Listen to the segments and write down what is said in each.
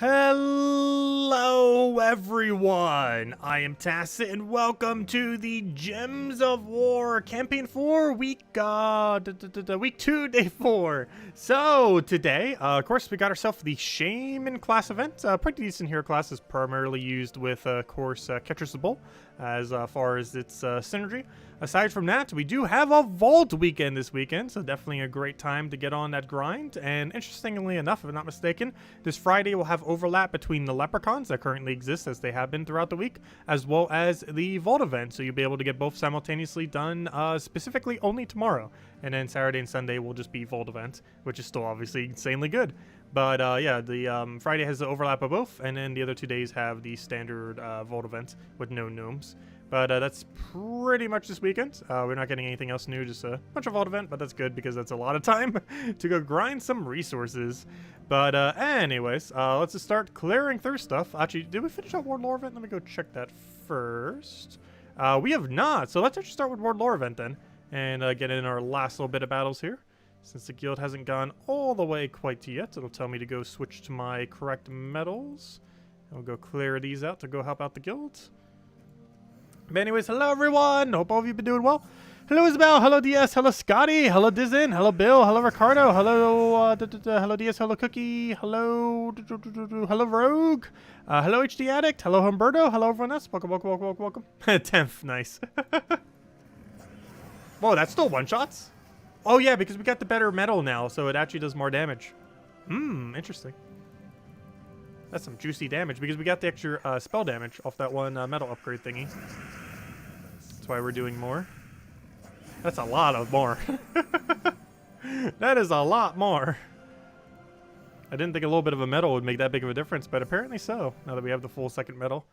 Hello everyone, I am Tacit and welcome to the Gems of War Campaign 4 week 2, day 4. So today, of course, we got ourselves the Shaman class event. Pretty decent hero class, is primarily used with, of course, Catcher's the Bull as far as its synergy. Aside from that, we do have a Vault weekend this weekend, so definitely a great time to get on that grind. And interestingly enough, if I'm not mistaken, this Friday we'll have overlap between the Leprechauns that currently exist, as they have been throughout the week, as well as the Vault event. So you'll be able to get both simultaneously done, specifically only tomorrow. And then Saturday and Sunday will just be Vault event, which is still obviously insanely good. But yeah, the Friday has the overlap of both, and then the other 2 days have the standard Vault event with no gnomes. But that's pretty much this weekend. We're not getting anything else new, just a bunch of Vault event, but that's good because that's a lot of time to go grind some resources. But anyways, let's just start clearing through stuff. Actually, did we finish out Ward Lore event? Let me go check that first. We have not, so let's actually start with Ward Lore event then, and get in our last little bit of battles here. Since the guild hasn't gone all the way quite yet, it'll tell me to go switch to my correct medals. I'll go clear these out to go help out the guild. But anyways, hello everyone! Hope all of you been doing well. Hello Isabel, hello DS, hello Scotty, hello Dizzin, hello Bill, hello Ricardo, hello hello DS, hello Cookie, hello hello Rogue, hello HD Addict, hello Humberto, hello everyone else. Welcome, welcome, welcome, welcome, welcome. 10th, nice. Whoa, that's still one-shots? Oh yeah, because we got the better metal now, so it actually does more damage. Interesting. That's some juicy damage, because we got the extra spell damage off that one metal upgrade thingy. That's why we're doing more. That's a lot of more. That is a lot more. I didn't think a little bit of a metal would make that big of a difference, but apparently so, now that we have the full second metal.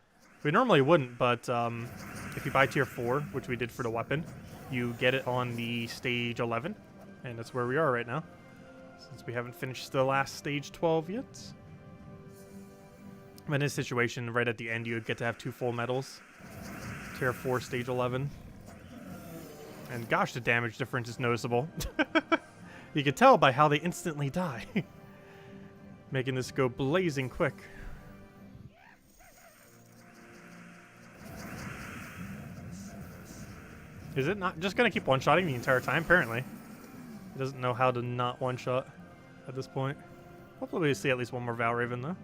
We normally wouldn't, but if you buy tier 4, which we did for the weapon, you get it on the stage 11, and that's where we are right now, since we haven't finished the last stage 12 yet. In this situation, right at the end, you would get to have 2 full medals. Tier 4, stage 11. And gosh, the damage difference is noticeable. You can tell by how they instantly die. Making this go blazing quick. Is it not just going to keep one-shotting the entire time? Apparently. It doesn't know how to not one-shot at this point. Hopefully we see at least one more Valraven, though.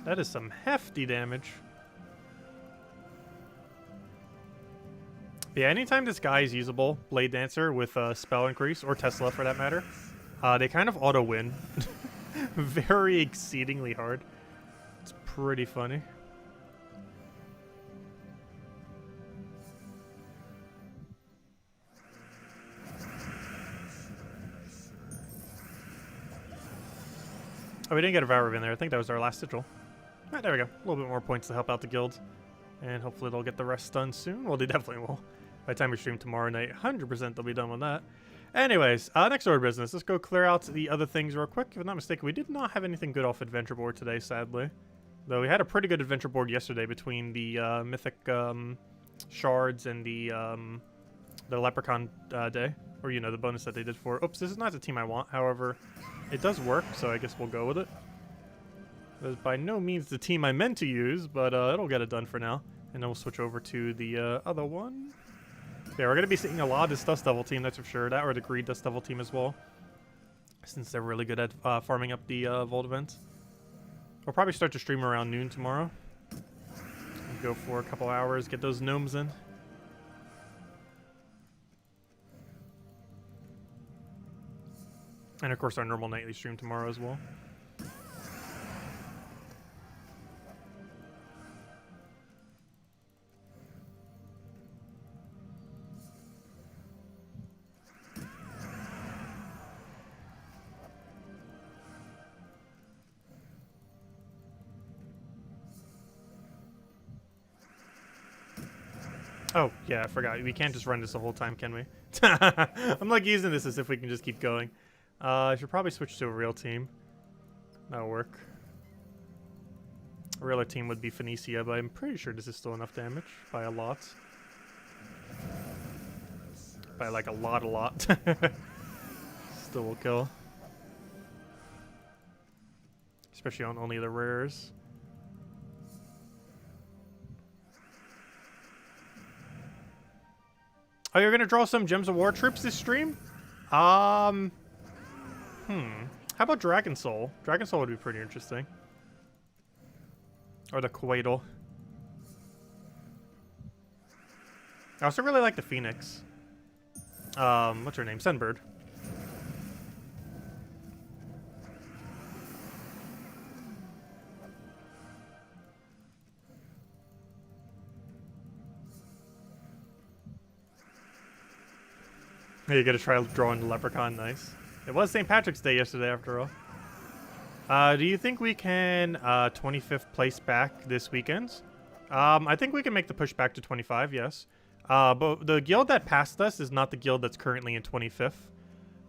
That is some hefty damage. Yeah, anytime this guy is usable, Blade Dancer with spell increase, or Tesla for that matter, they kind of auto-win. Very exceedingly hard. It's pretty funny. Oh, we didn't get a Valraven in there. I think that was our last sigil. Right, there we go. A little bit more points to help out the guild. And hopefully they'll get the rest done soon. Well, they definitely will. By the time we stream tomorrow night, 100% they'll be done with that. Anyways, next order of business. Let's go clear out the other things real quick. If I'm not mistaken, we did not have anything good off Adventure Board today, sadly. Though we had a pretty good Adventure Board yesterday between the Mythic shards and the Leprechaun day. Or, you know, the bonus that they did for... Oops, this is not the team I want. However, it does work, so I guess we'll go with it. That is by no means the team I meant to use, but it'll get it done for now. And then we'll switch over to the other one. Yeah, we're going to be seeing a lot of this Dust Devil team, that's for sure. That or the Greed Dust Devil team as well. Since they're really good at farming up the Vault event. We'll probably start to stream around noon tomorrow. And go for a couple hours, get those gnomes in. And of course our normal nightly stream tomorrow as well. Oh, yeah, I forgot. We can't just run this the whole time, can we? I'm like using this as if we can just keep going. I should probably switch to a real team. That'll work. A realer team would be Phoenicia, but I'm pretty sure this is still enough damage by a lot. By like a lot. Still will kill. Especially on only the rares. Oh, you're gonna draw some Gems of War troops this stream? How about Dragon Soul? Dragon Soul would be pretty interesting. Or the Quaidle. I also really like the Phoenix. What's her name? Sunbird. Hey, you gotta try drawing the Leprechaun. Nice. It was St. Patrick's Day yesterday, after all. Do you think we can 25th place back this weekend? I think we can make the push back to 25, yes. But the guild that passed us is not the guild that's currently in 25th.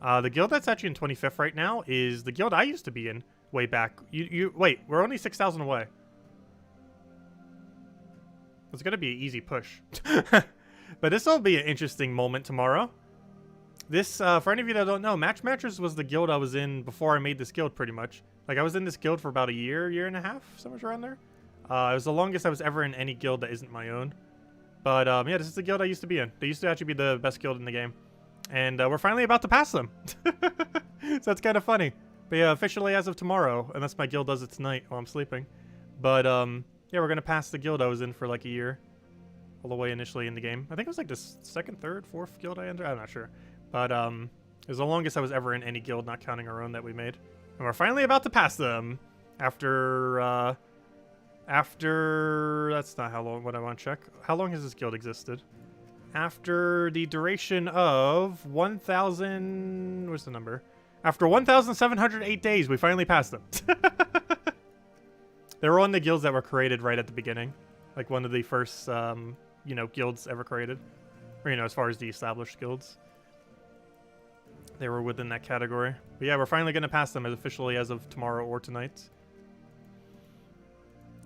The guild that's actually in 25th right now is the guild I used to be in way back. Wait, we're only 6,000 away. It's gonna be an easy push. But this will be an interesting moment tomorrow. This, for any of you that don't know, Match Matchers was the guild I was in before I made this guild, pretty much. Like, I was in this guild for about a year and a half, somewhere around there. It was the longest I was ever in any guild that isn't my own. But, yeah, this is the guild I used to be in. They used to actually be the best guild in the game. And, we're finally about to pass them. So that's kind of funny. But, yeah, officially as of tomorrow, unless my guild does it tonight while I'm sleeping. But, yeah, we're going to pass the guild I was in for, like, a year. All the way initially in the game. I think it was, like, the second, third, fourth guild I entered. I'm not sure. But, it was the longest I was ever in any guild, not counting our own that we made. And we're finally about to pass them. After, that's not how long, what I want to check. How long has this guild existed? After the duration of 1,000, what's the number? After 1,708 days, we finally passed them. They were one of the guilds that were created right at the beginning. Like one of the first, you know, guilds ever created. Or, you know, as far as the established guilds. They were within that category. But yeah, we're finally going to pass them as officially as of tomorrow or tonight.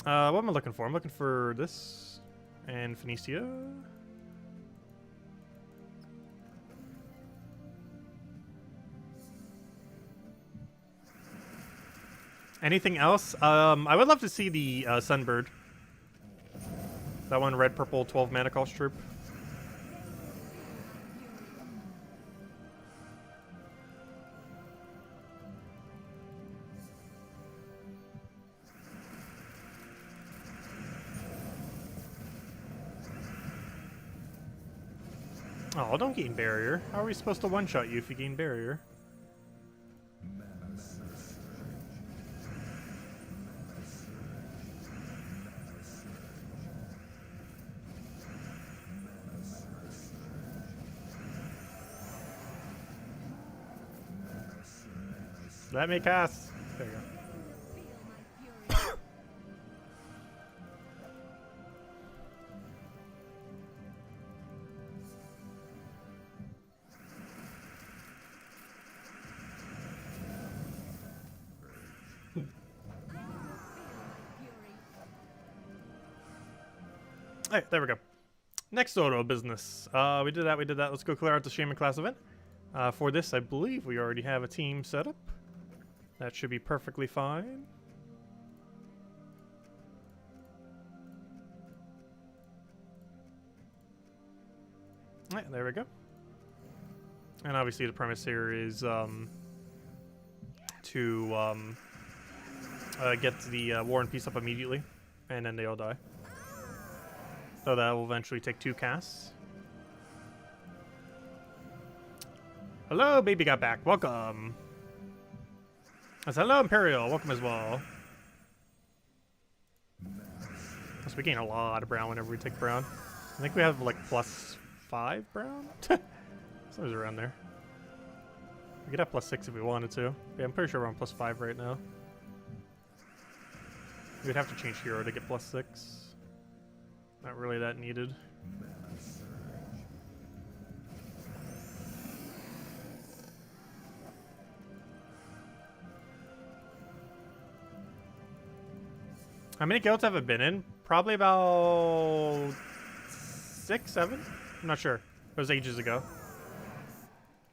What am I looking for? I'm looking for this. And Phoenicia. Anything else? I would love to see the Sunbird. That one, red, purple, 12 mana cost troop. Oh, don't gain barrier. How are we supposed to one-shot you if you gain barrier? Let me cast. There you go. Hey, there we go. Next order of business. We did that. Let's go clear out the Shaman class event. For this, I believe we already have a team set up. That should be perfectly fine. Alright, there we go. And obviously the premise here is to get the War and Peace up immediately, and then they all die. So that will eventually take 2 casts. Hello, baby got back. Welcome. That's hello, Imperial. Welcome as well. So we gain a lot of brown whenever we take brown. I think we have like +5 brown. Something's around there. We could have +6 if we wanted to. Yeah, I'm pretty sure we're on +5 right now. We'd have to change hero to get +6. Not really that needed. How many guilds have I been in? Probably about 6, 7, I'm not sure. It was ages ago.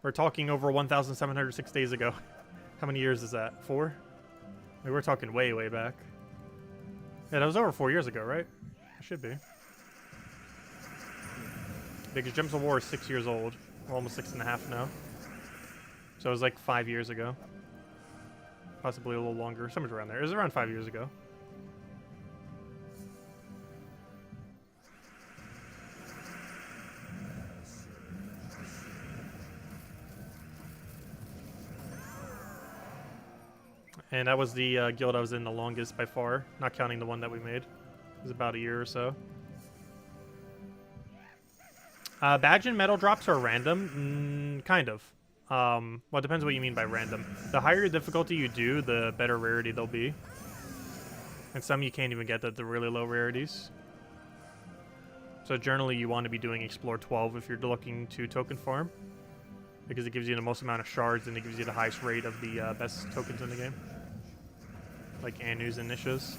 We're talking over 1,706 days ago. How many years is that? 4? I mean, we're talking way, way back. Yeah, that was over 4 years ago, right? It should be. Because Gems of War is 6 years old. We're almost 6.5 now. So it was like 5 years ago. Possibly a little longer. Somewhere around there. It was around 5 years ago. And that was the guild I was in the longest by far, not counting the one that we made. It was about a year or so. Badge and medal drops are random? Kind of. Well, it depends what you mean by random. The higher difficulty you do, the better rarity they'll be. And some you can't even get at the really low rarities. So generally you want to be doing Explore 12 if you're looking to token farm. Because it gives you the most amount of shards and it gives you the highest rate of the best tokens in the game. Like Anus and Nishas.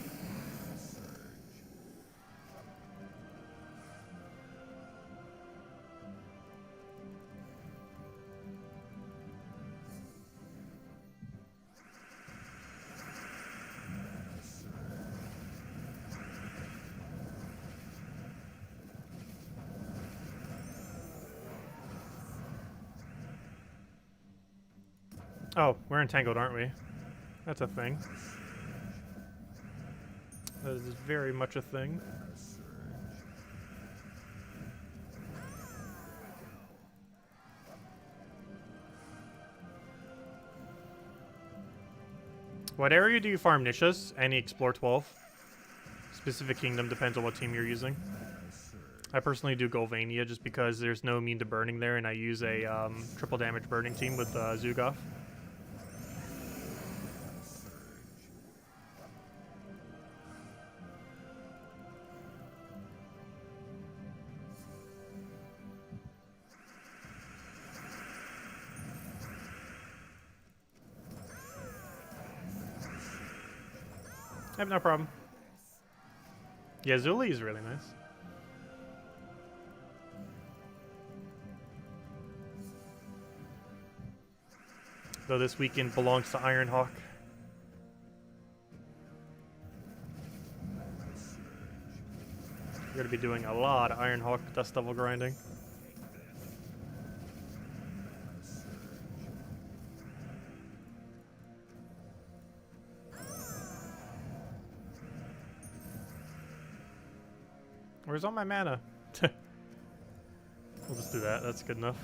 Oh, we're entangled, aren't we? That's a thing. That is very much a thing. What area do you farm Nishas? Any Explore 12? Specific kingdom depends on what team you're using. I personally do Golvania just because there's no immune to burning there, and I use a triple damage burning team with Zugoff. I have no problem. Yeah, Zuli is really nice. Though this weekend belongs to Ironhawk. We're going to be doing a lot of Ironhawk dust devil grinding. Where's all my mana? We'll just do that. That's good enough.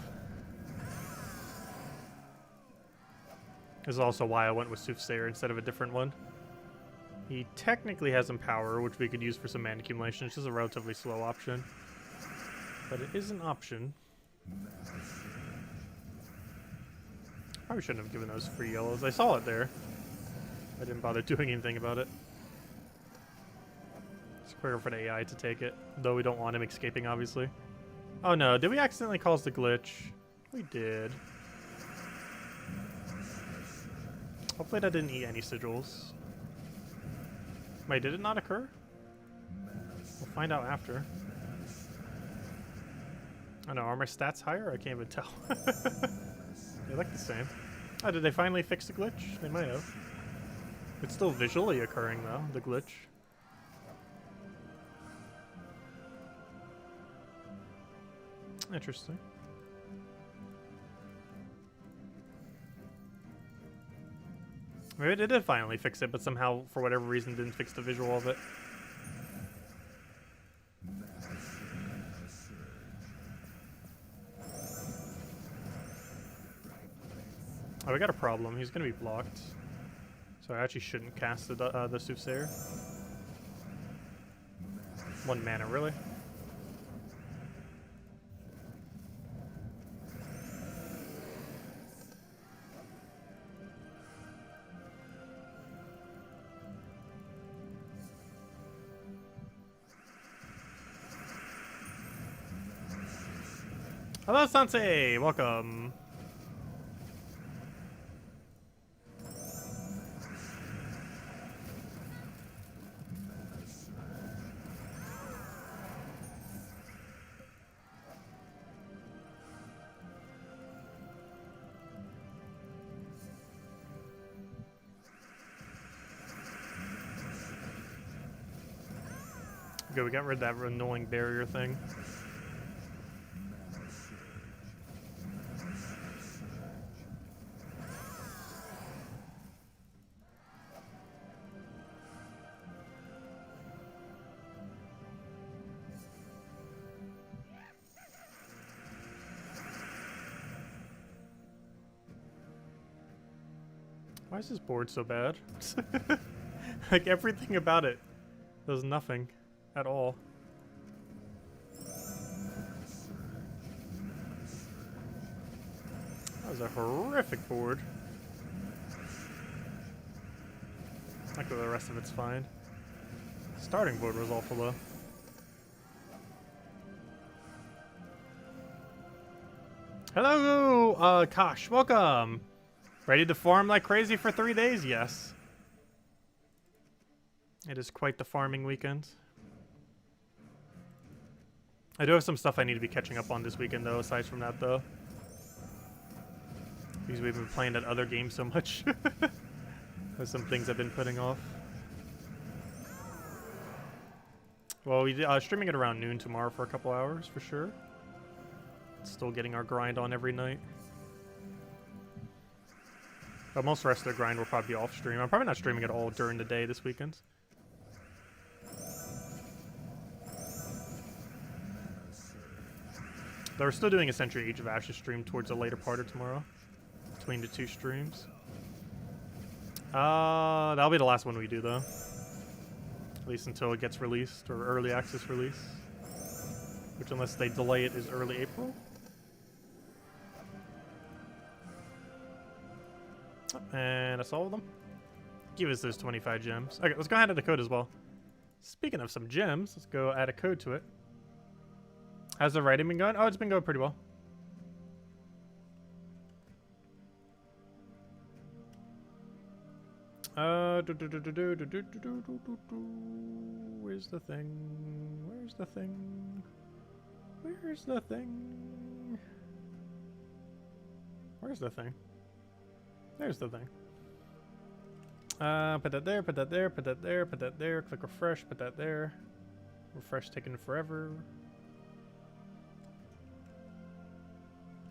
This is also why I went with Soothsayer instead of a different one. He technically has Empower, which we could use for some mana accumulation. It's just a relatively slow option. But it is an option. Probably shouldn't have given those free yellows. I saw it there. I didn't bother doing anything about it. It's quicker for the AI to take it, though we don't want him escaping, obviously. Oh no, did we accidentally cause the glitch? We did. Hopefully that didn't eat any sigils. Wait, did it not occur? We'll find out after. Oh no, are my stats higher? I can't even tell. They look the same. Oh, did they finally fix the glitch? They might have. It's still visually occurring though, the glitch. Interesting. Maybe they did finally fix it, but somehow, for whatever reason, didn't fix the visual of it. Oh, we got a problem. He's gonna be blocked. So I actually shouldn't cast the Soothsayer. 1 mana, really? Hello, Sensei! Welcome. good. We got rid of that annoying barrier thing. Why is this board so bad? Like, everything about it does nothing at all. That was a horrific board. Luckily the rest of it's fine. Starting board was awful though. Hello, Kosh, welcome. Ready to farm like crazy for 3 days? Yes. It is quite the farming weekend. I do have some stuff I need to be catching up on this weekend though, aside from that though. Because we've been playing that other game so much. There's some things I've been putting off. Well, we streaming it around noon tomorrow for a couple hours for sure. Still getting our grind on every night. But most of the rest of the grind will probably be off stream. I'm probably not streaming at all during the day this weekend. Though we're still doing a Century Age of Ashes stream towards the later part of tomorrow. Between the 2 streams. That'll be the last one we do though. At least until it gets released, or early access release. Which, unless they delay it, is early April. And that's all of them. Give us those 25 gems. Okay, let's go ahead and add a code as well. Speaking of some gems, let's go add a code to it. How's the writing been going? Oh, it's been going pretty well. Where's the thing? Where's the thing? Where's the thing? Where's the thing? There's the thing. Put that there, put that there, put that there, put that there. Click refresh, put that there. Refresh taking forever.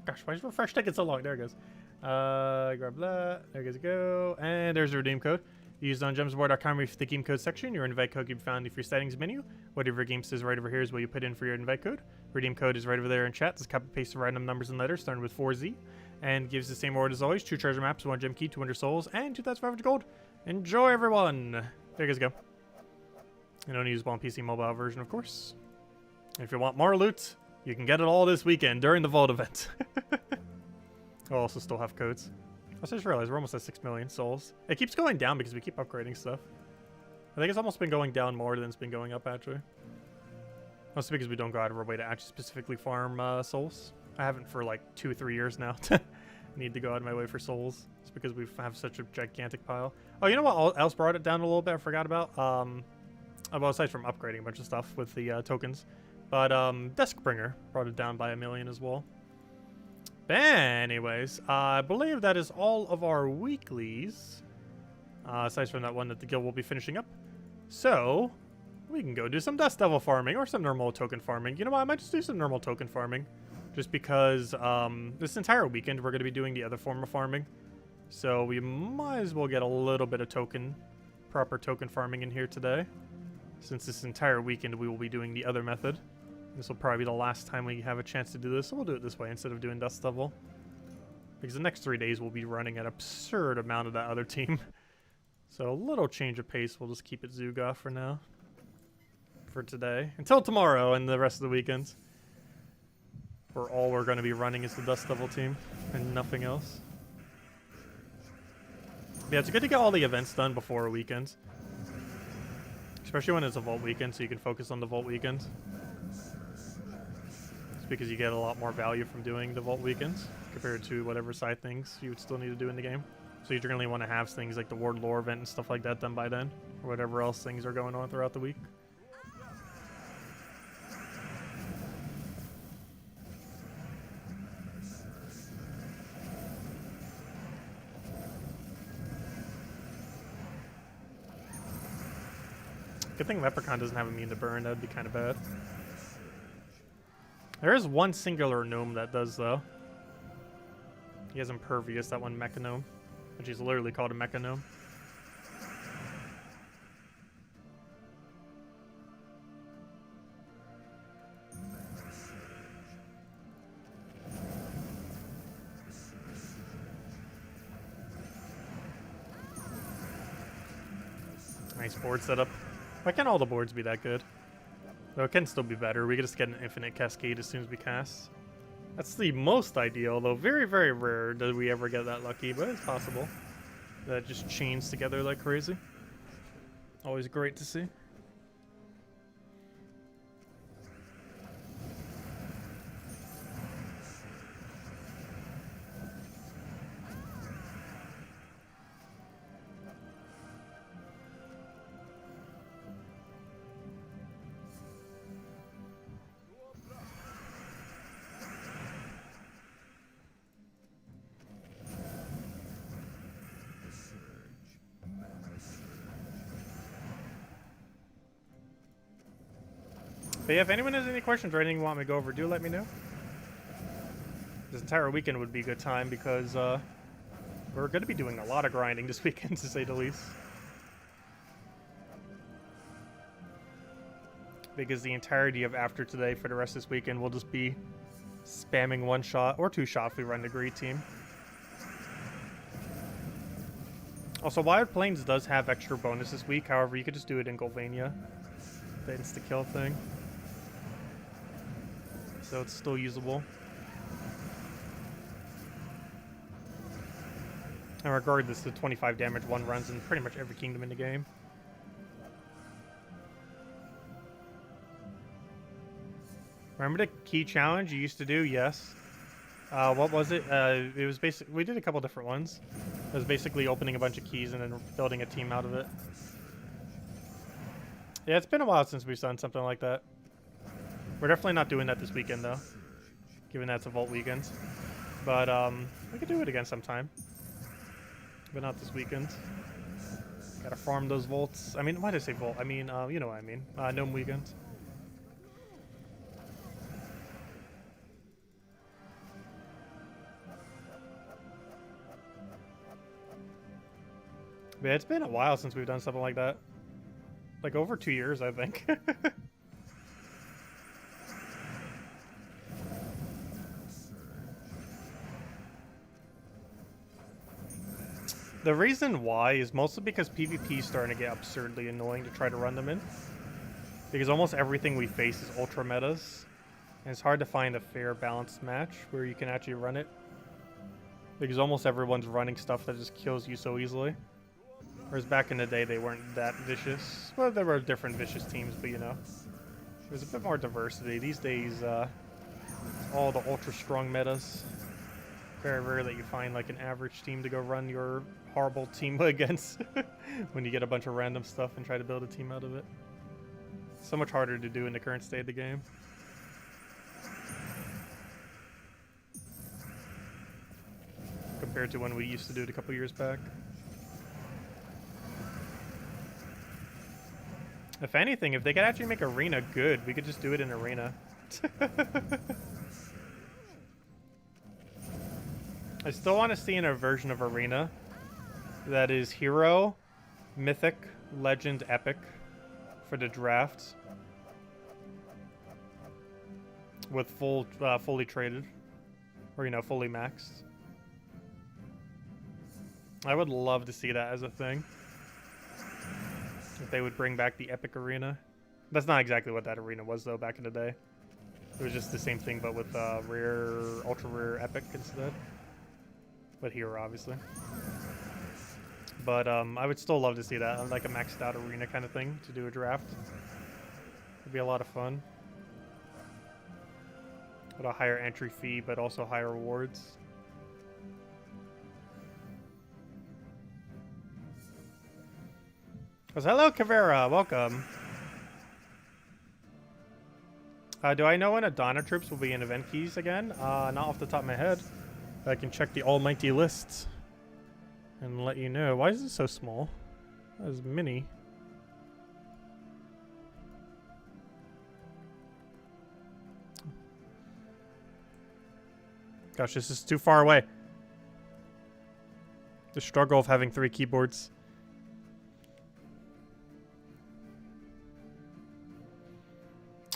Gosh, why is refresh taking so long? There it goes. Grab that. There you go. And there's the redeem code. Used on gemsboard.com with the game code section. Your invite code can be found in your settings menu. Whatever your game says right over here is what you put in for your invite code. Redeem code is right over there in chat. Just copy paste the random numbers and letters starting with 4Z. And gives the same order as always. 2 treasure maps, 1 gem key, 200 souls, and 2,500 gold. Enjoy, everyone. There you guys go. And only usable on PC mobile version, of course. And if you want more loot, you can get it all this weekend during the vault event. I'll also still have codes. I just realized we're almost at 6 million souls. It keeps going down because we keep upgrading stuff. I think it's almost been going down more than it's been going up, actually. Mostly because we don't go out of our way to actually specifically farm souls. I haven't for like 2 or 3 years now. Need to go out of my way for souls. It's because we have such a gigantic pile. Oh, you know what else brought it down a little bit? I forgot about. Well, aside from upgrading a bunch of stuff with the tokens. But Deskbringer brought it down by 1 million as well. But anyways, I believe that is all of our weeklies. Aside from that one that the guild will be finishing up. So, we can go do some Dust Devil farming or some normal token farming. You know what? I might just do some normal token farming. Just because this entire weekend we're going to be doing the other form of farming. So we might as well get a little bit of proper token farming in here today. Since this entire weekend we will be doing the other method. This will probably be the last time we have a chance to do this, so we'll do it this way instead of doing Dust Devil. Because the next 3 days we'll be running an absurd amount of that other team. So a little change of pace, we'll just keep it Zuga for now. For today. Until tomorrow and the rest of the weekends. For all we're going to be running is the Dust Devil team, and nothing else. But yeah, it's good to get all the events done before a weekend. Especially when it's a Vault weekend, so you can focus on the Vault weekend. Because you get a lot more value from doing the Vault weekends compared to whatever side things you would still need to do in the game. So you generally want to have things like the Ward Lore event and stuff like that done by then, or whatever else things are going on throughout the week. Good thing Leprechaun doesn't have immune to burn. That would be kind of bad. There is one singular gnome that does, though. He has Impervious, that one Mecha Gnome, which is literally called a Mecha Gnome. Nice board setup. Why can't all the boards be that good? Though it can still be better. We can just get an infinite cascade as soon as we cast. That's the most ideal, though very, very rare that we ever get that lucky, but it's possible. That just chains together like crazy. Always great to see. But yeah, if anyone has any questions or anything you want me to go over, do let me know. This entire weekend would be a good time because we're going to be doing a lot of grinding this weekend, to say the least. Because the entirety of after today for the rest of this weekend will just be spamming 1 shot or 2 shot if we run the greed team. Also, Wild Plains does have extra bonus this week. However, you could just do it in Golvania. The insta-kill thing. So it's still usable. And regardless, the 25 damage one runs in pretty much every kingdom in the game. Remember the key challenge you used to do? Yes. What was it? It was basically, we did a couple different ones. It was basically opening a bunch of keys and then building a team out of it. Yeah, it's been a while since we've done something like that. We're definitely not doing that this weekend, though, given that's a Vault weekend. But we could do it again sometime, but not this weekend. Gotta farm those Vaults. I mean, why did I say Vault? I mean, you know what I mean. Gnome weekend. But yeah, it's been a while since we've done something like that. Like over 2 years, I think. The reason why is mostly because PvP is starting to get absurdly annoying to try to run them in. Because almost everything we face is ultra metas. And it's hard to find a fair balanced match where you can actually run it. Because almost everyone's running stuff that just kills you so easily. Whereas back in the day, they weren't that vicious. Well, there were different vicious teams, but you know. There's a bit more diversity. These days, all the ultra strong metas. Very rare that you find like an average team to go run your horrible team against when you get a bunch of random stuff and try to build a team out of it. So much harder to do in the current state of the game. Compared to when we used to do it a couple years back. If anything, if they could actually make Arena good, we could just do it in Arena. I still want to see in a version of Arena that is Hero, Mythic, Legend, Epic for the draft. With fully traded. Or, you know, fully maxed. I would love to see that as a thing. If they would bring back the Epic Arena. That's not exactly what that arena was, though, back in the day. It was just the same thing, but with rare, ultra rare Epic instead. But Hero, obviously. But I would still love to see that, like a maxed out arena kind of thing, to do a draft. It'd be a lot of fun. With a higher entry fee, but also higher rewards. Hello, Caveira. Welcome. Do I know when Adana troops will be in event keys again? Not off the top of my head. I can check the almighty lists and let you know. Why is it so small? That is mini. Gosh, this is too far away. The struggle of having 3 keyboards.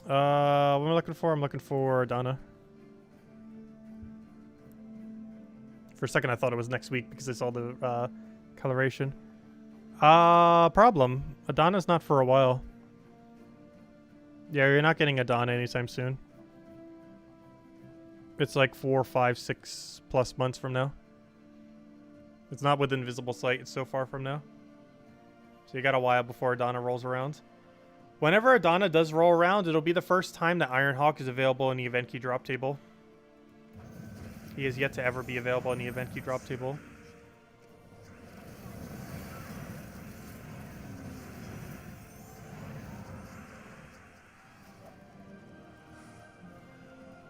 What am I looking for? I'm looking for Donna. For a second, I thought it was next week because I saw the coloration. Problem. Adana's not for a while. Yeah, you're not getting Adana anytime soon. It's like 4, 5, 6 plus months from now. It's not within visible sight. It's so far from now. So you got a while before Adana rolls around. Whenever Adana does roll around, it'll be the first time that Ironhawk is available in the event key drop table. He is yet to ever be available in the event key drop table.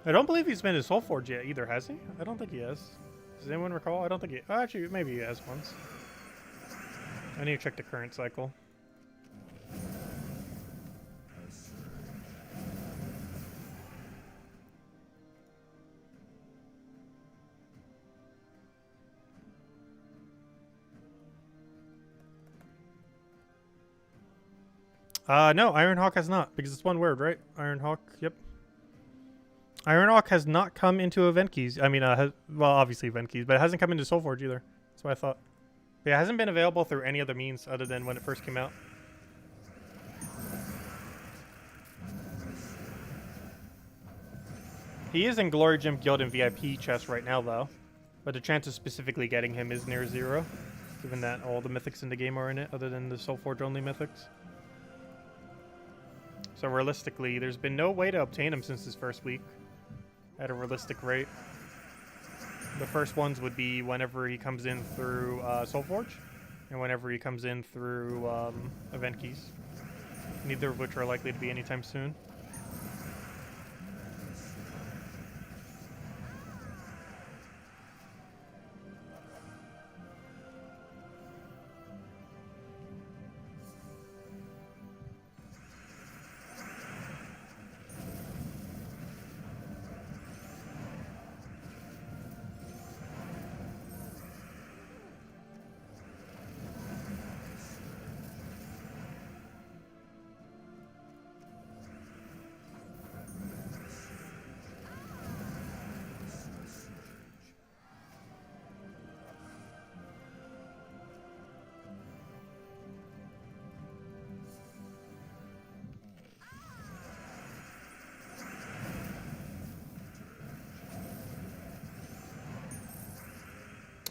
I don't believe he's been to Soulforge yet either, has he? I don't think he has. Does anyone recall? I don't think he... Oh, actually, maybe he has once. I need to check the current cycle. No, Ironhawk has not, because it's one word, right? Ironhawk, yep. Ironhawk has not come into event keys. I mean, well, obviously event keys, but it hasn't come into Soulforge either. That's what I thought. Yeah, it hasn't been available through any other means other than when it first came out. He is in Glory Gem Guild and VIP chest right now, though. But the chance of specifically getting him is near 0, given that all the mythics in the game are in it, other than the Soulforge only mythics. So realistically, there's been no way to obtain him since his first week at a realistic rate. The first ones would be whenever he comes in through Soulforge, and whenever he comes in through event keys. Neither of which are likely to be anytime soon.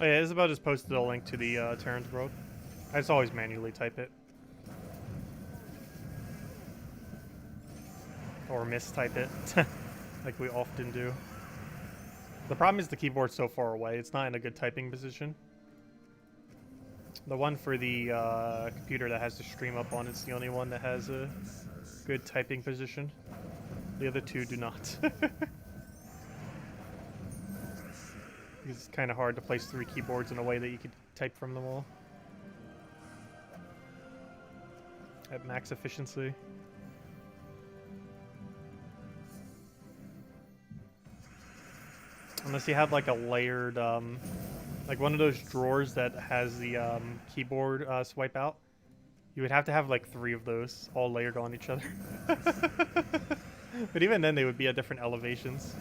Oh yeah, Isabel just posted a link to the Terran's World. I just always manually type it. Or mistype it, like we often do. The problem is the keyboard's so far away, it's not in a good typing position. The one for the computer that has the stream up on it's the only one that has a good typing position. The other two do not. It's kind of hard to place 3 keyboards in a way that you could type from them all at max efficiency. Unless you have like a layered, like one of those drawers that has the keyboard swipe out, you would have to have like 3 of those all layered on each other. But even then, they would be at different elevations.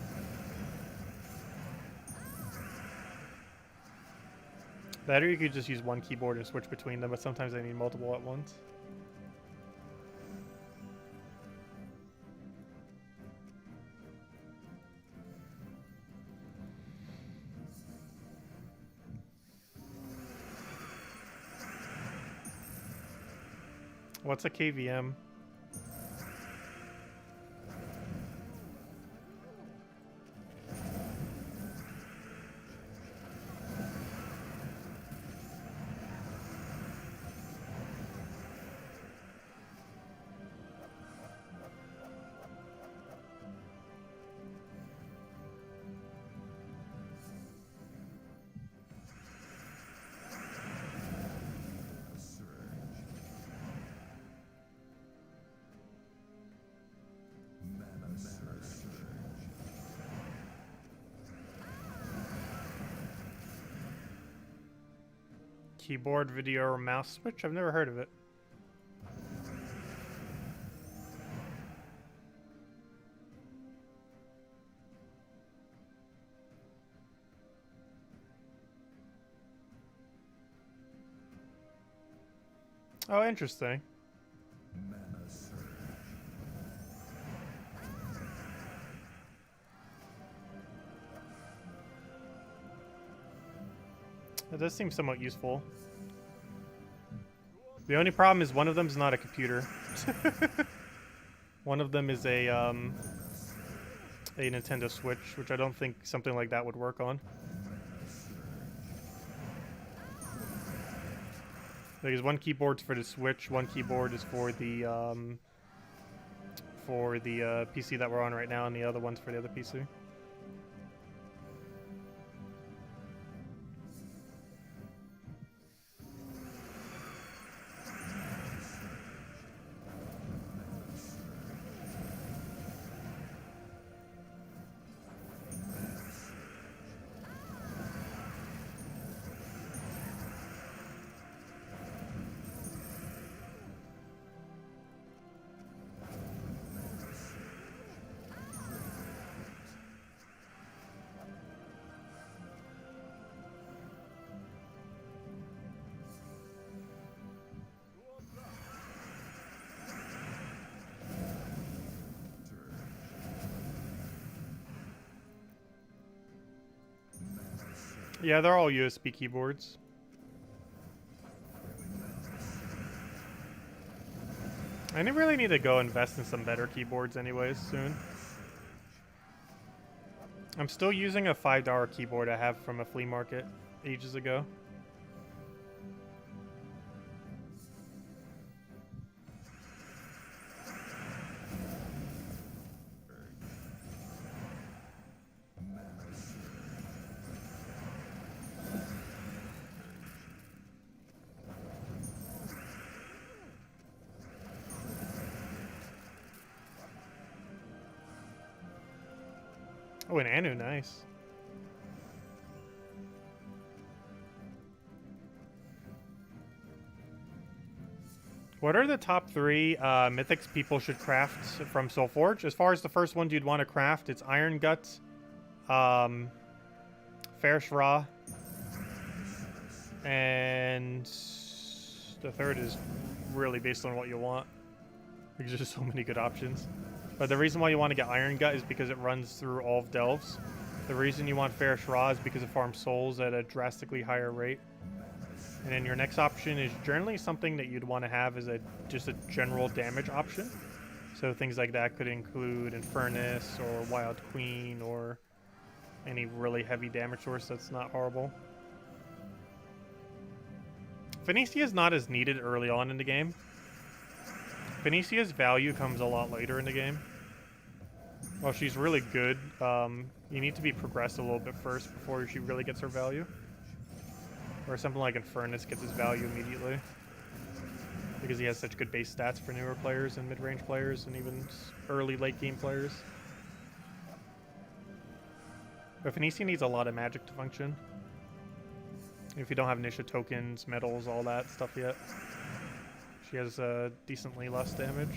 That or you could just use one keyboard and switch between them, but sometimes I need multiple at once. What's a KVM? Keyboard, video, or mouse switch? I've never heard of it. Oh, interesting. It does seem somewhat useful. The only problem is one of them is not a computer. One of them is a Nintendo Switch, which I don't think something like that would work on. There's one keyboard's for the Switch, one keyboard is for the PC that we're on right now, and the other one's for the other PC. Yeah, they're all USB keyboards. I really need to go invest in some better keyboards anyways soon. I'm still using a $5 keyboard I have from a flea market ages ago. Oh, an Anu, nice. What are the top 3 mythics people should craft from Soulforge? As far as the first ones you'd want to craft, it's Iron Gut, Fairish Ra, and the third is really based on what you want. Because there's so many good options. But the reason why you want to get Iron Gut is because it runs through all of Delves. The reason you want Fairish Ra is because it farms souls at a drastically higher rate. And then your next option is generally something that you'd want to have as just a general damage option. So things like that could include Infernus or Wild Queen or any really heavy damage source that's not horrible. Phoenicia is not as needed early on in the game. Phoenicia's value comes a lot later in the game. Well, she's really good. You need to be progressed a little bit first before she really gets her value. Or something like Infernus gets his value immediately. Because he has such good base stats for newer players and mid-range players and even early late game players. But Phoenicia needs a lot of magic to function. If you don't have Nisha tokens, medals, all that stuff yet. She has decently less damage.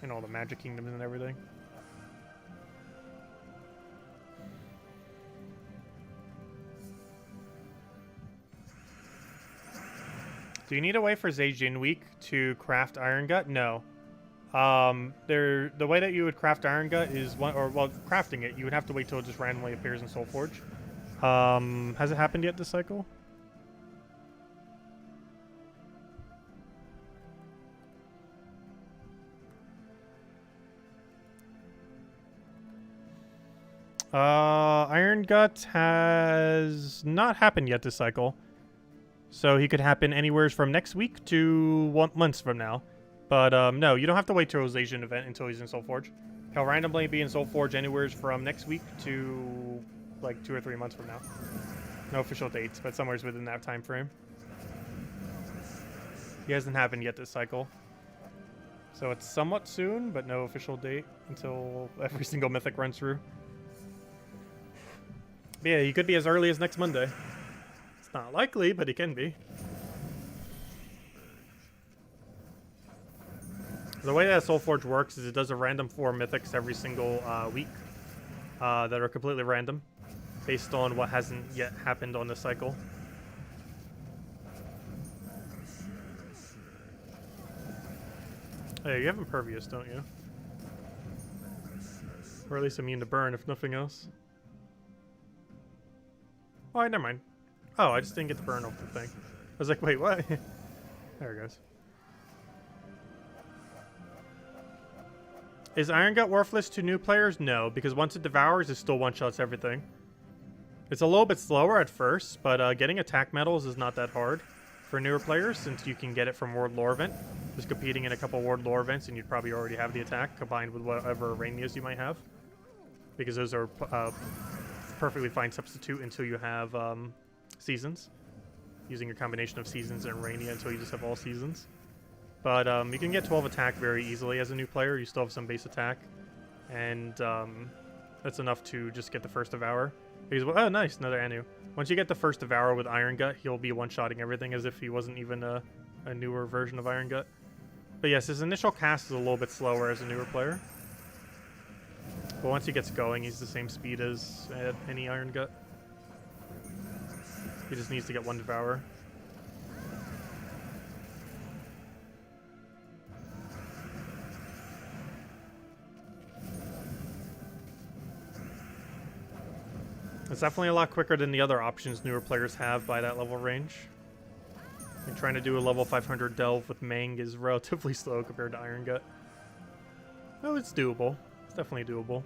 And all the magic kingdoms and everything. Do you need a way for Zejin Week to craft Iron Gut? No. The way that you would craft Iron Gut is crafting it, you would have to wait till it just randomly appears in Soulforge. Has it happened yet this cycle? Iron Gut has not happened yet this cycle. So he could happen anywhere from next week to 1 month from now. But no, you don't have to wait till his Asian event until he's in Soulforge. He'll randomly be in Soulforge anywhere from next week to like 2 or 3 months from now. No official dates, but somewhere within that time frame. He hasn't happened yet this cycle. So it's somewhat soon, but no official date until every single Mythic runs through. But yeah, he could be as early as next Monday. It's not likely, but he can be. The way that Soulforge works is it does a random 4 Mythics every single week that are completely random, based on what hasn't yet happened on the cycle. Hey, you have Impervious, don't you? Or at least immune to burn, if nothing else. Oh, never mind. Oh, I just didn't get the burn off the thing. I was like, wait, what? There it goes. Is Iron Gut worthless to new players? No, because once it devours, it still one-shots everything. It's a little bit slower at first, but getting attack medals is not that hard for newer players, since you can get it from Ward Lore Event. Just competing in a couple Ward Lore events, and you'd probably already have the attack, combined with whatever Ranias you might have. Because those are perfectly fine substitute until you have seasons. Using a combination of seasons and Rania until you just have all seasons. But you can get 12 attack very easily as a new player. You still have some base attack. And that's enough to just get the first Devour. Because, oh, nice, another Anu. Once you get the first Devour with Iron Gut, he'll be one-shotting everything as if he wasn't even a newer version of Iron Gut. But yes, his initial cast is a little bit slower as a newer player. But once he gets going, he's the same speed as any Iron Gut. He just needs to get one Devour. It's definitely a lot quicker than the other options newer players have by that level range. And trying to do a level 500 delve with Mang is relatively slow compared to Iron Gut. Oh, it's doable. It's definitely doable.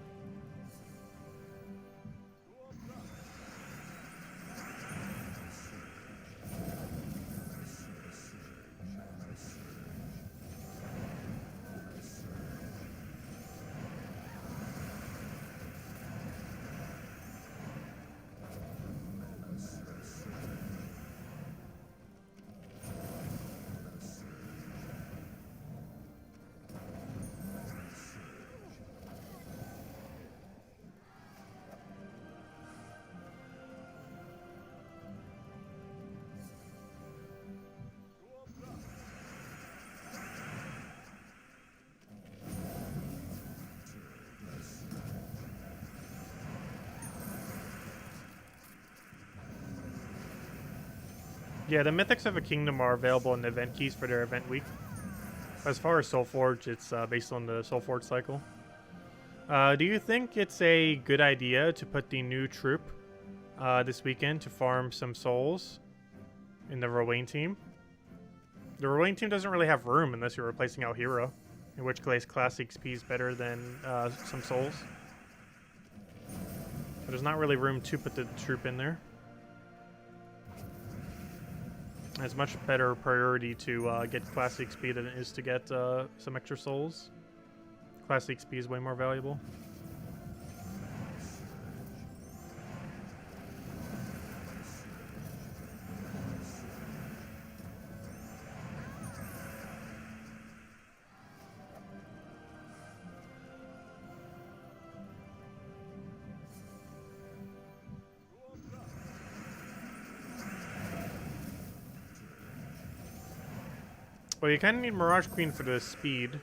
Yeah, the Mythics of a Kingdom are available in the event keys for their event week. As far as Soulforge, it's based on the Soulforge cycle. Do you think it's a good idea to put the new troop this weekend to farm some souls in the Rowain team? The Rowain team doesn't really have room unless you're replacing out Hero, in which case Class XP is better than some souls. But there's not really room to put the troop in there. It's much better priority to get Class XP than it is to get some extra souls. Class XP is way more valuable. Well, you kind of need Mirage Queen for the speed,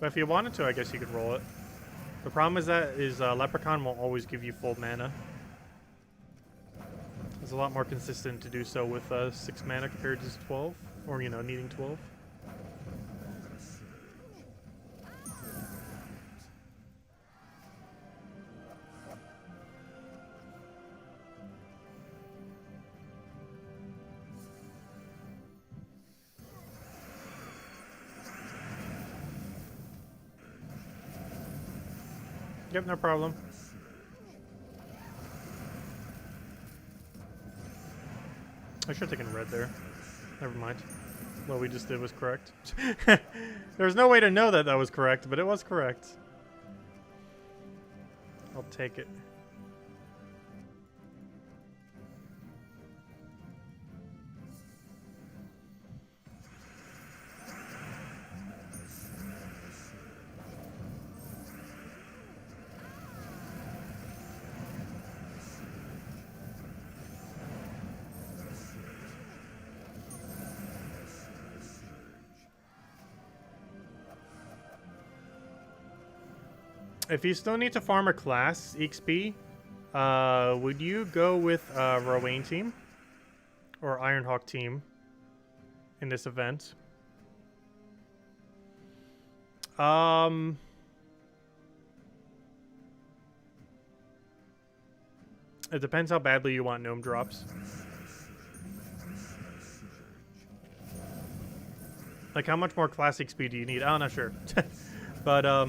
but if you wanted to, I guess you could roll it. The problem is that Leprechaun won't always give you full mana. It's a lot more consistent to do so with 6 mana compared to 12, or, you know, needing 12. Yep, no problem. I should have taken red there. Never mind. What we just did was correct. There's no way to know that that was correct, but it was correct. I'll take it. If you still need to farm a class XP, would you go with Rowan team or Ironhawk team in this event? It depends how badly you want gnome drops. Like, how much more class XP do you need? I'm not sure. But, I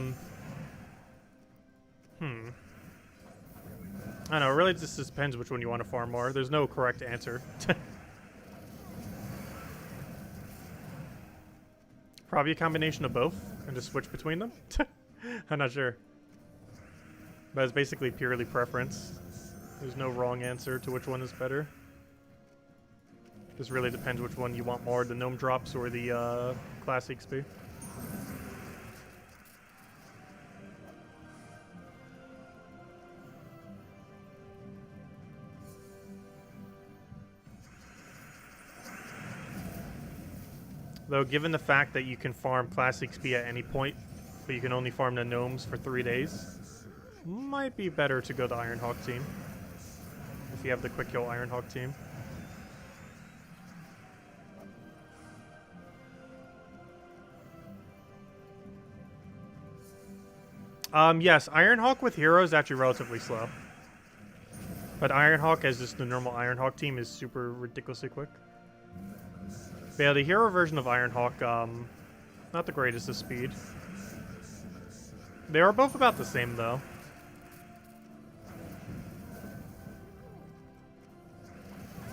don't know, it really just depends which one you want to farm more. There's no correct answer. Probably a combination of both, and just switch between them. I'm not sure. But it's basically purely preference. There's no wrong answer to which one is better. Just really depends which one you want more, the gnome drops or the class XP. Though, given the fact that you can farm class XP at any point, but you can only farm the gnomes for 3 days, might be better to go the Ironhawk team. If you have the quick kill Ironhawk team. Yes, Ironhawk with hero is actually relatively slow. But Ironhawk as just the normal Ironhawk team is super ridiculously quick. But yeah, the hero version of Ironhawk, not the greatest of speed. They are both about the same, though.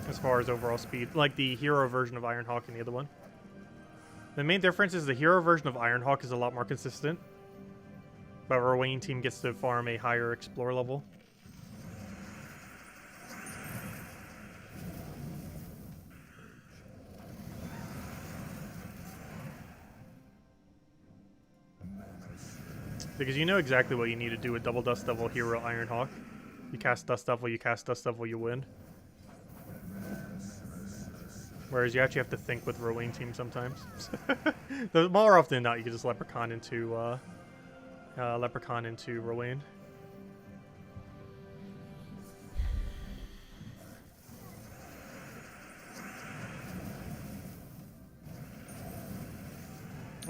As far as overall speed. Like the hero version of Ironhawk and the other one. The main difference is the hero version of Ironhawk is a lot more consistent. But our Rowan team gets to farm a higher explore level. Because you know exactly what you need to do with double Dust Devil, hero, Ironhawk. You cast Dust Devil, you cast Dust Devil, you win. Whereas you actually have to think with Rowan team sometimes. More often than not, you can just Leprechaun into Rowan.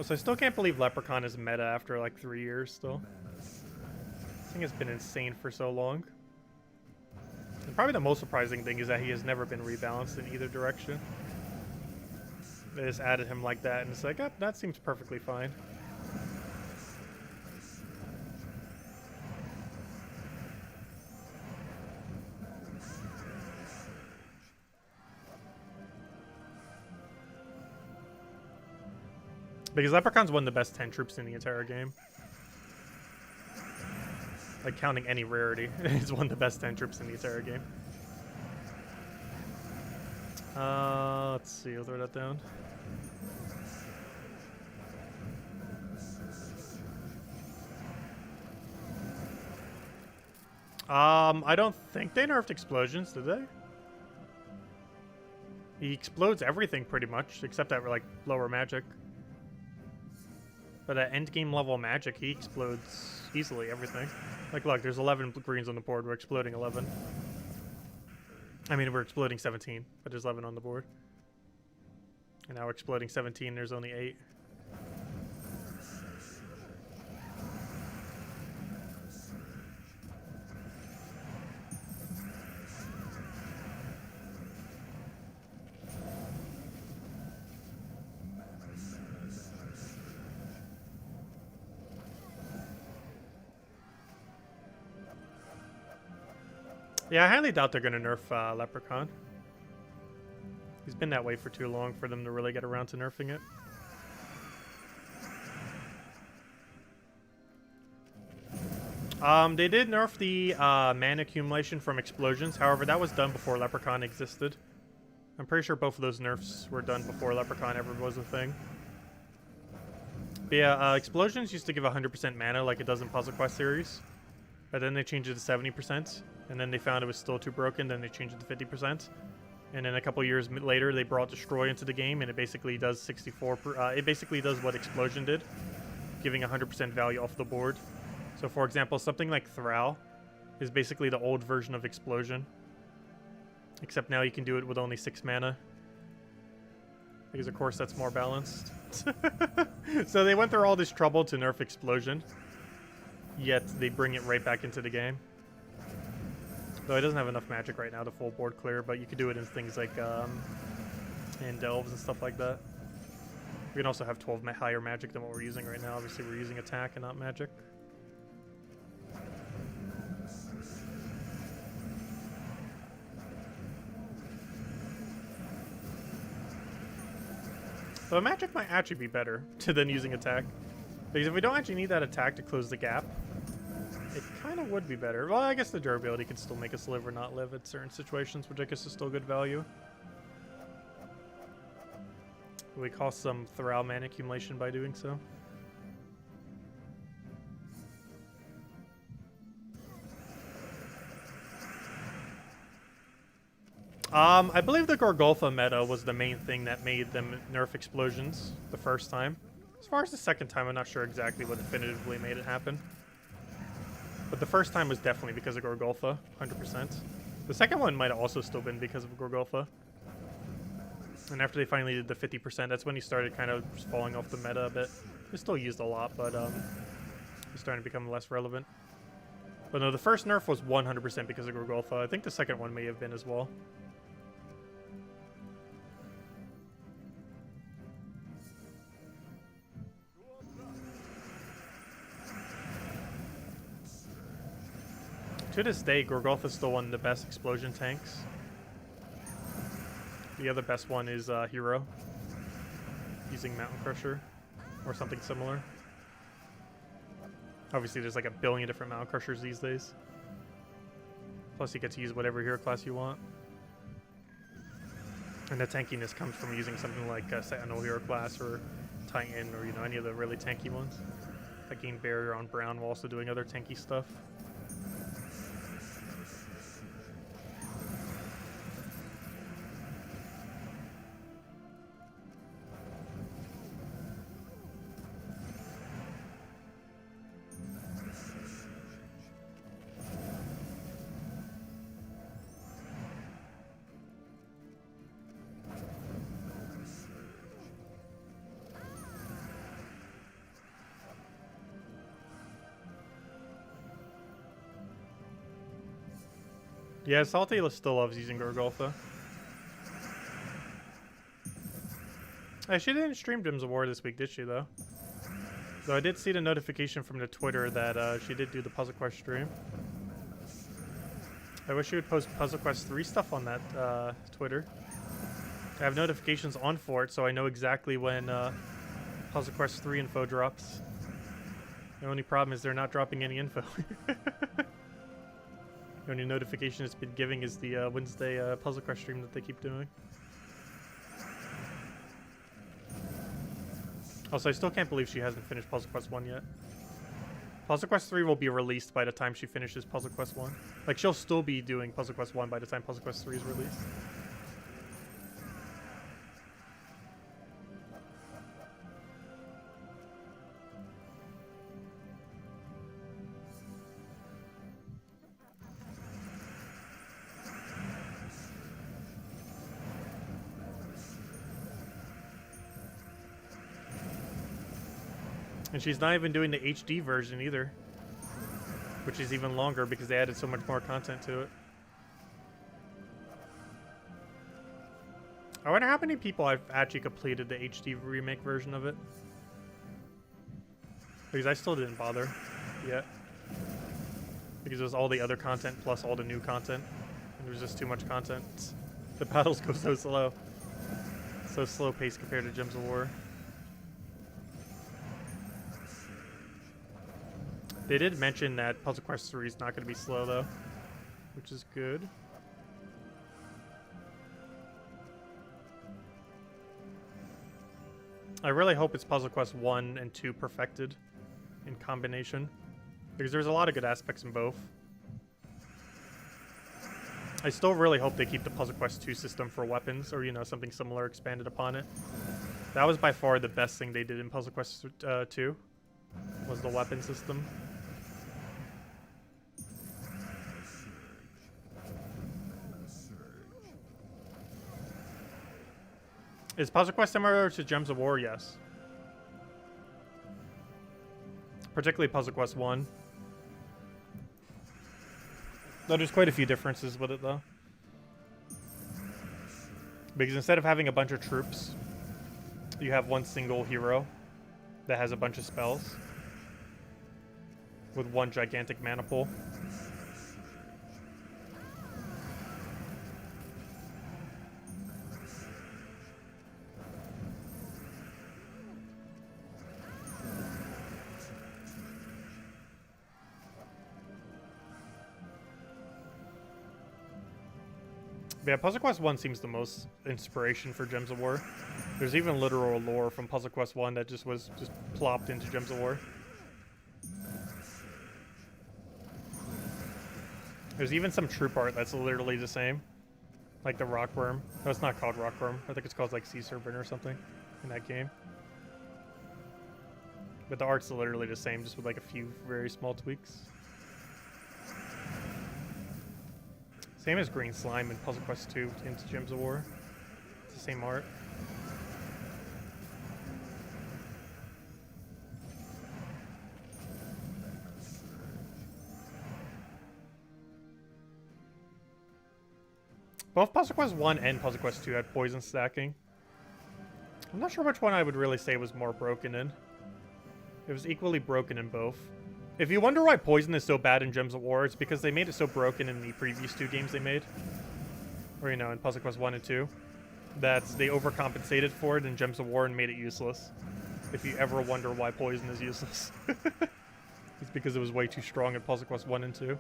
So I still can't believe Leprechaun is meta after like 3 years still. I think it's been insane for so long. And probably the most surprising thing is that he has never been rebalanced in either direction. They just added him like that and it's like, oh, that seems perfectly fine. Because Leprechaun's one of the best 10 troops in the entire game. Like, counting any rarity, it's one of the best 10 troops in the entire game. Let's see, I'll throw that down. I don't think they nerfed explosions, did they? He explodes everything pretty much, except at like lower magic. But at endgame level magic, he explodes easily everything. Like, look, there's 11 greens on the board. We're exploding 11. I mean, we're exploding 17, but there's 11 on the board. And now we're exploding 17, there's only 8. Yeah, I highly doubt they're going to nerf Leprechaun. He's been that way for too long for them to really get around to nerfing it. They did nerf the mana accumulation from explosions. However, that was done before Leprechaun existed. I'm pretty sure both of those nerfs were done before Leprechaun ever was a thing. But yeah, explosions used to give 100% mana like it does in Puzzle Quest series. But then they changed it to 70%. And then they found it was still too broken, then they changed it to 50%. And then a couple years later, they brought Destroy into the game, and it basically does 64. It basically does what Explosion did, giving 100% value off the board So for example, something like Thrall is basically the old version of Explosion. Except now you can do it with only 6 mana. Because of course that's more balanced. So they went through all this trouble to nerf Explosion. Yet they bring it right back into the game. Though it doesn't have enough magic right now to full board clear, but you could do it in things like in delves and stuff like that. We can also have 12 higher magic than what we're using right now. Obviously we're using attack and not magic. So magic might actually be better than using attack. Because if we don't actually need that attack to close the gap, it kind of would be better. Well, I guess the durability can still make us live or not live at certain situations, which I guess is still good value. We cost some Thrall mana accumulation by doing so. I believe the Gorgolfa meta was the main thing that made them nerf explosions the first time. As far as the second time, I'm not sure exactly what definitively made it happen. But the first time was definitely because of Gorgolfa, 100%. The second one might have also still been because of Gorgolfa. And after they finally did the 50%, that's when he started kind of just falling off the meta a bit. It's still used a lot, but it's starting to become less relevant. But no, the first nerf was 100% because of Gorgolfa. I think the second one may have been as well. To this day, Gorgolfa is still one of the best explosion tanks. The other best one is Hero, using Mountain Crusher or something similar. Obviously, there's like a billion different Mountain Crushers these days. Plus, you get to use whatever hero class you want. And the tankiness comes from using something like Sentinel hero class or Titan or, you know, any of the really tanky ones. That gain barrier on Brown while also doing other tanky stuff. Yeah, Salty still loves using Gorgolfa. Hey, she didn't stream Gems of War this week, did she, though? Though I did see the notification from the Twitter that she did do the Puzzle Quest stream. I wish she would post Puzzle Quest 3 stuff on that Twitter. I have notifications on for it, so I know exactly when Puzzle Quest 3 info drops. The only problem is they're not dropping any info. The only notification it's been giving is the Wednesday Puzzle Quest stream that they keep doing. Also, I still can't believe she hasn't finished Puzzle Quest 1 yet. Puzzle Quest 3 will be released by the time she finishes Puzzle Quest 1. Like, she'll still be doing Puzzle Quest 1 by the time Puzzle Quest 3 is released. And she's not even doing the HD version either, which is even longer because they added so much more content to it. I wonder how many people have actually completed the HD remake version of it. Because I still didn't bother yet. Because it was all the other content plus all the new content. And there's just too much content. The battles go so slow. So slow paced compared to Gems of War. They did mention that Puzzle Quest 3 is not going to be slow, though, which is good. I really hope it's Puzzle Quest 1 and 2 perfected in combination, because there's a lot of good aspects in both. I still really hope they keep the Puzzle Quest 2 system for weapons, or, you know, something similar expanded upon it. That was by far the best thing they did in Puzzle Quest 2, was the weapon system. Is Puzzle Quest similar to Gems of War? Yes. Particularly Puzzle Quest 1. Though there's quite a few differences with it, though. Because instead of having a bunch of troops, you have one single hero that has a bunch of spells with one gigantic mana pool. Yeah, Puzzle Quest 1 seems the most inspiration for Gems of War. There's even literal lore from Puzzle Quest 1 that just was plopped into Gems of War. There's even some troop art that's literally the same. Like the Rockworm. No, it's not called Rockworm. I think it's called like Sea Serpent or something in that game. But the art's literally the same, just with like a few very small tweaks. Same as Green Slime in Puzzle Quest 2 into Gems of War. It's the same art. Both Puzzle Quest 1 and Puzzle Quest 2 had poison stacking. I'm not sure which one I would really say was more broken in. It was equally broken in both. If you wonder why poison is so bad in Gems of War, it's because they made it so broken in the previous two games they made. Or, you know, in Puzzle Quest 1 and 2. That they overcompensated for it in Gems of War and made it useless. If you ever wonder why poison is useless. It's because it was way too strong in Puzzle Quest 1 and 2.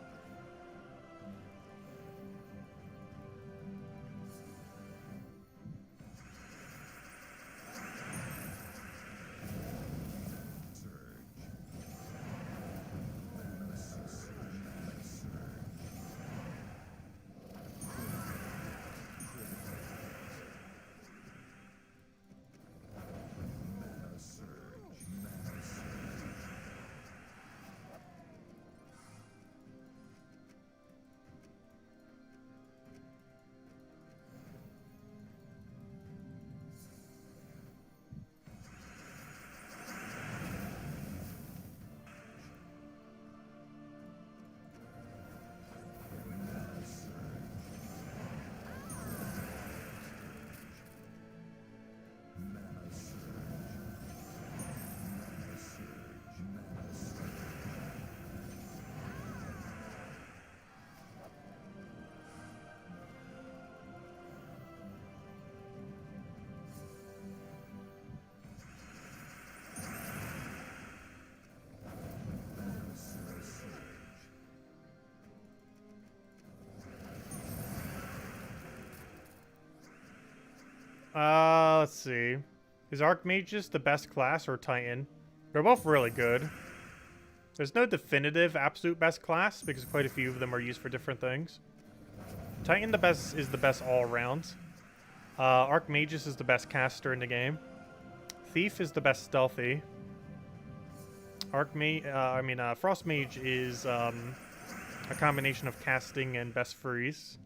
Let's see. Is Archmagus the best class or Titan? They're both really good. There's no definitive absolute best class because quite a few of them are used for different things. Titan is the best all around. Archmagus is the best caster in the game. Thief is the best stealthy. Frostmage is a combination of casting and best freeze.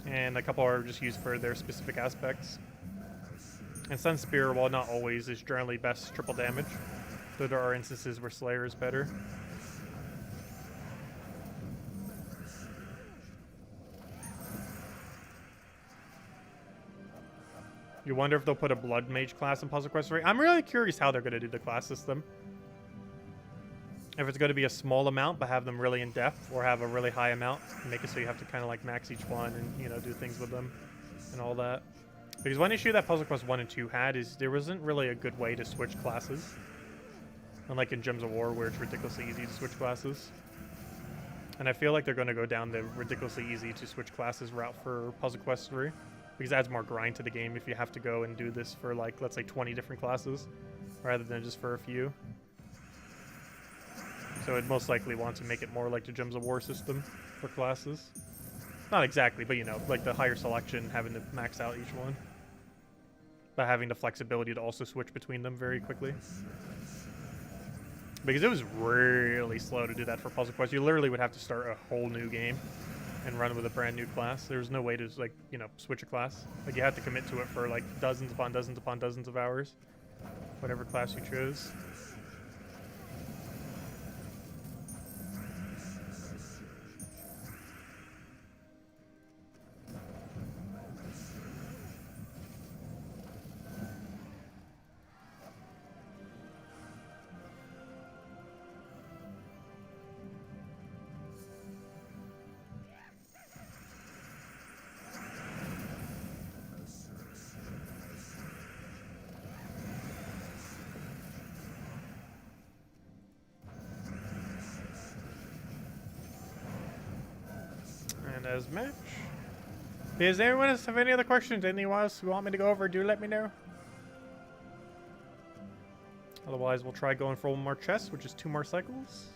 And a couple are just used for their specific aspects. And Sunspear, while not always, is generally best triple damage, though there are instances where Slayer is better. You wonder if they'll put a Blood Mage class in Puzzle Quest 3? I'm really curious how they're going to do the class system. If it's going to be a small amount, but have them really in depth, or have a really high amount, and make it so you have to kind of like max each one and, you know, do things with them and all that. Because one issue that Puzzle Quest 1 and 2 had is there wasn't really a good way to switch classes. Unlike in Gems of War, where it's ridiculously easy to switch classes. And I feel like they're going to go down the ridiculously easy to switch classes route for Puzzle Quest 3. Because it adds more grind to the game if you have to go and do this for, like, let's say 20 different classes, rather than just for a few. So I'd most likely want to make it more like the Gems of War system for classes. Not exactly, but, you know, like the higher selection, having to max out each one. But having the flexibility to also switch between them very quickly. Because it was really slow to do that for Puzzle Quest. You literally would have to start a whole new game and run with a brand new class. There's no way to, like, you know, switch a class. Like, you have to commit to it for like dozens upon dozens upon dozens of hours, whatever class you chose. As match. Does anyone else have any other questions? Anyone else who want me to go over? Do let me know. Otherwise, we'll try going for one more chest, which is 2 more cycles.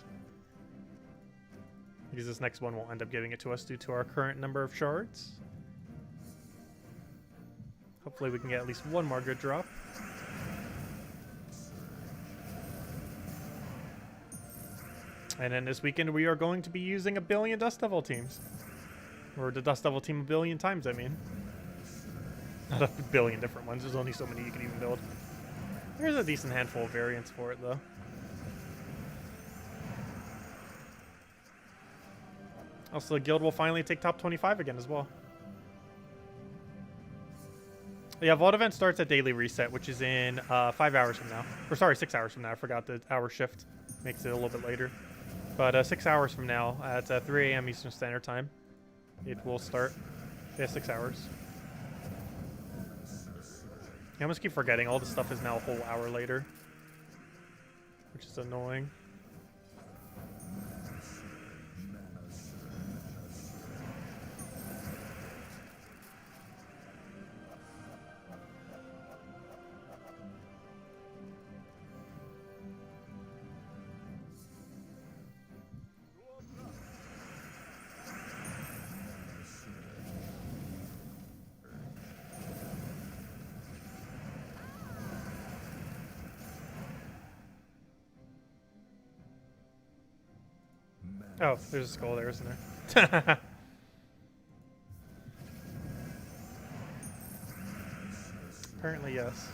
Because this next one will end up giving it to us due to our current number of shards. Hopefully, we can get at least one more good drop. And then this weekend, we are going to be using 1 billion Dust Devil teams. Or the Dust Devil team 1 billion times, I mean. Not 1 billion different ones. There's only so many you can even build. There's a decent handful of variants for it, though. Also, the guild will finally take top 25 again as well. Yeah, Vault event starts at daily reset, which is in 5 hours from now. Or sorry, 6 hours from now. I forgot the hour shift. Makes it a little bit later. But 6 hours from now, at 3 a.m. Eastern Standard Time, it will start. Yeah, 6 hours. I almost keep forgetting. All this stuff is now a whole hour later. Which is annoying. Oh, there's a skull there, isn't there? Apparently, yes.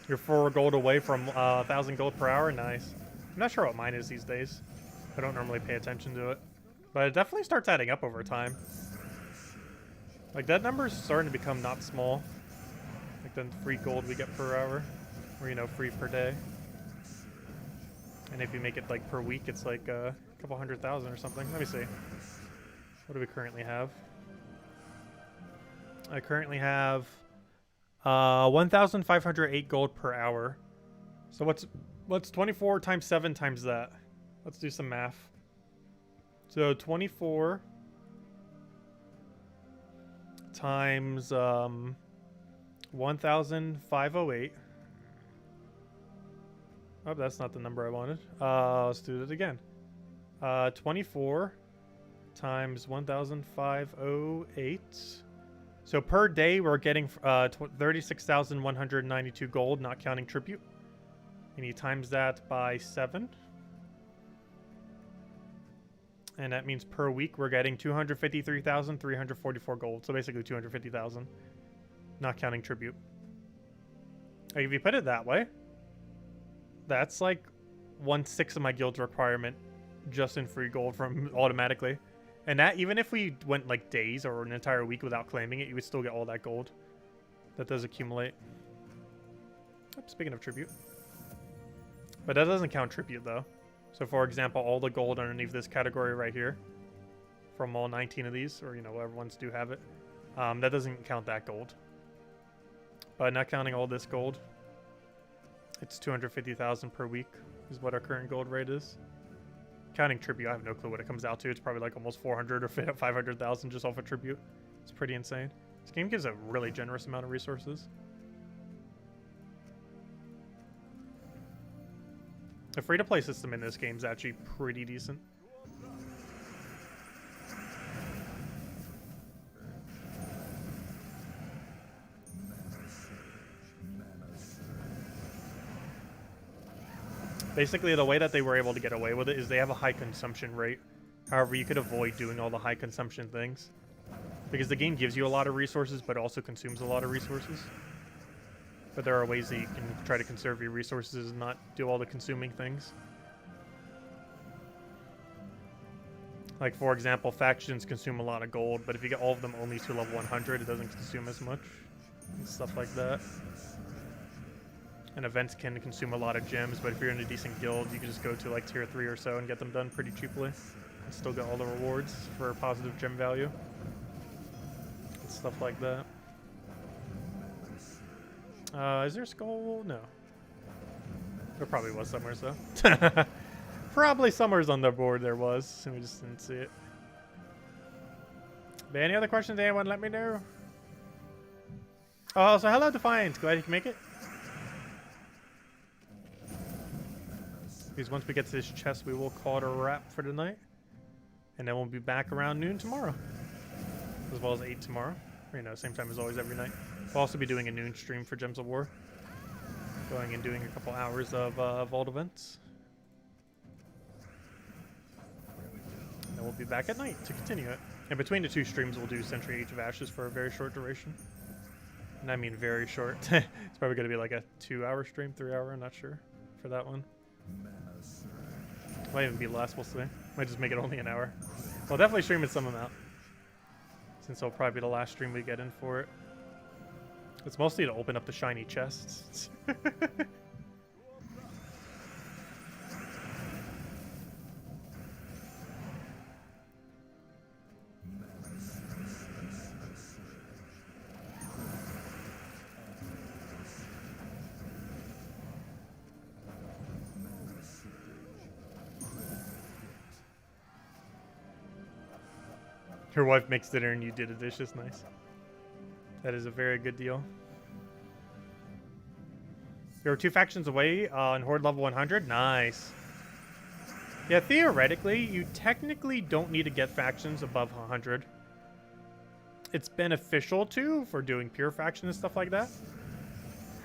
You're 4 gold away from 1,000 gold per hour. Nice. I'm not sure what mine is these days. I don't normally pay attention to it. But it definitely starts adding up over time. Like, that number is starting to become not small. Like the free gold we get per hour. Or, you know, free per day. And if you make it, like, per week, it's like a couple 100,000 or something. Let me see. What do we currently have? I currently have 1,508 gold per hour. So what's 24 times 7 times that? Let's do some math. So 24 times 1,508. Oh, that's not the number I wanted. Let's do it again. 24 times 1,508. So per day, we're getting 36,192 gold, not counting tribute. And you times that by 7. And that means per week, we're getting 253,344 gold. So basically 250,000, not counting tribute. Like, if you put it that way, that's like 1/6 of my guild's requirement just in free gold from automatically. And that, even if we went like days or an entire week without claiming it, you would still get all that gold. That does accumulate. Oops, speaking of tribute. But that doesn't count tribute though. So for example, all the gold underneath this category right here, from all 19 of these, or, you know, whatever ones do have it. That doesn't count that gold. But not counting all this gold, it's 250,000 per week is what our current gold rate is. Counting tribute, I have no clue what it comes out to. It's probably like almost 400 or 500,000 just off of tribute. It's pretty insane. This game gives a really generous amount of resources. The free-to-play system in this game is actually pretty decent. Basically, the way that they were able to get away with it is they have a high consumption rate. However, you could avoid doing all the high consumption things. Because the game gives you a lot of resources, but also consumes a lot of resources. But there are ways that you can try to conserve your resources and not do all the consuming things. Like, for example, factions consume a lot of gold, but if you get all of them only to level 100, it doesn't consume as much. And stuff like that. And events can consume a lot of gems, but if you're in a decent guild, you can just go to like tier 3 or so and get them done pretty cheaply. And still get all the rewards for positive gem value. And stuff like that. Is there a skull? No. There probably was somewhere, so. Probably somewhere's on the board there was, and we just didn't see it. But any other questions, anyone, let me know. Oh, so hello, Defiant. Glad you can make it. Because once we get to this chest, we will call it a wrap for tonight. And then we'll be back around noon tomorrow. As well as 8 tomorrow. Or, you know, same time as always every night. We'll also be doing a noon stream for Gems of War. Going and doing a couple hours of vault events. And then we'll be back at night to continue it. And between the 2 streams, we'll do Century Age of Ashes for a very short duration. And I mean very short. It's probably going to be like a 2-hour stream, 3-hour, I'm not sure for that one. Might even be less, we'll see. Might just make it only an hour. We'll definitely stream it some amount. Since it'll probably be the last stream we get in for it. It's mostly to open up the shiny chests. Your wife makes dinner and you did the dishes. Nice. That is a very good deal. You're 2 factions away on Horde level 100. Nice. Yeah, theoretically, you technically don't need to get factions above 100. It's beneficial to for doing pure faction and stuff like that.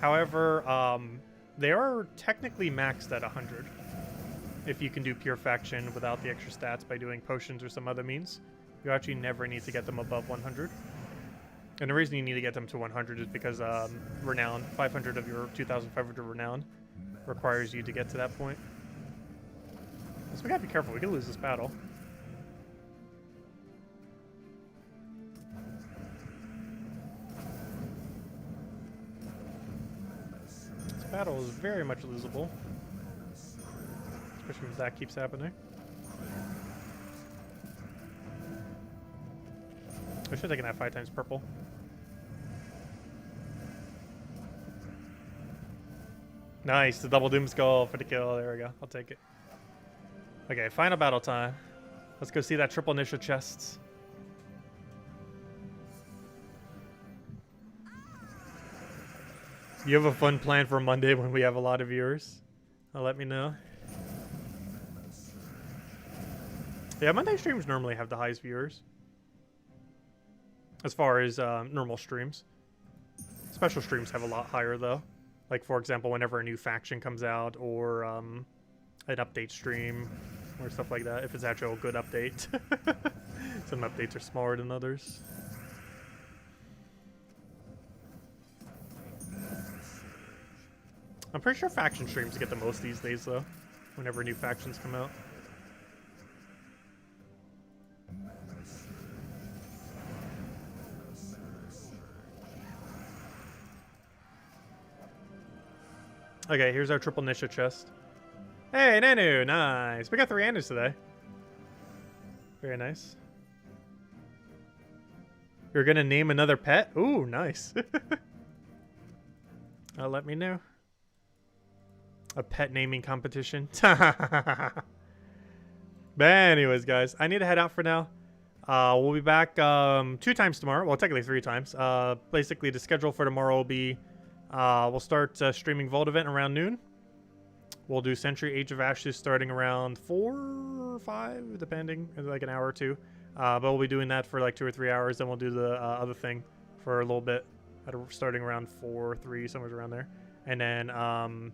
However, they are technically maxed at 100. If you can do pure faction without the extra stats by doing potions or some other means. You actually never need to get them above 100. And the reason you need to get them to 100 is because Renown, 500 of your 2,500 Renown, requires you to get to that point. So we gotta be careful, we could lose this battle. This battle is very much losable. Especially if that keeps happening. I should have taken that 5 times purple. Nice, the double doom skull for the kill. There we go. I'll take it. Okay, final battle time. Let's go see that triple Nisha chest. You have a fun plan for Monday when we have a lot of viewers? Let me know. Yeah, Monday streams normally have the highest viewers. As far as normal streams. Special streams have a lot higher though. Like for example, whenever a new faction comes out or an update stream or stuff like that. If it's actually a good update. Some updates are smaller than others. I'm pretty sure faction streams get the most these days though. Whenever new factions come out. Okay, here's our triple Nisha chest. Hey, Nanu, nice. We got 3 Anders today. Very nice. You're gonna name another pet? Ooh, nice. Let me know. A pet naming competition. But anyways, guys, I need to head out for now. We'll be back 2 times tomorrow. Well, technically 3 times. Basically, the schedule for tomorrow will be we'll start streaming Vault event around noon. We'll do Century Age of Ashes starting around 4 or 5, depending, like an hour or 2. But we'll be doing that for like 2 or 3 hours. Then we'll do the other thing for a little bit, starting around 4, 3, somewhere around there. And then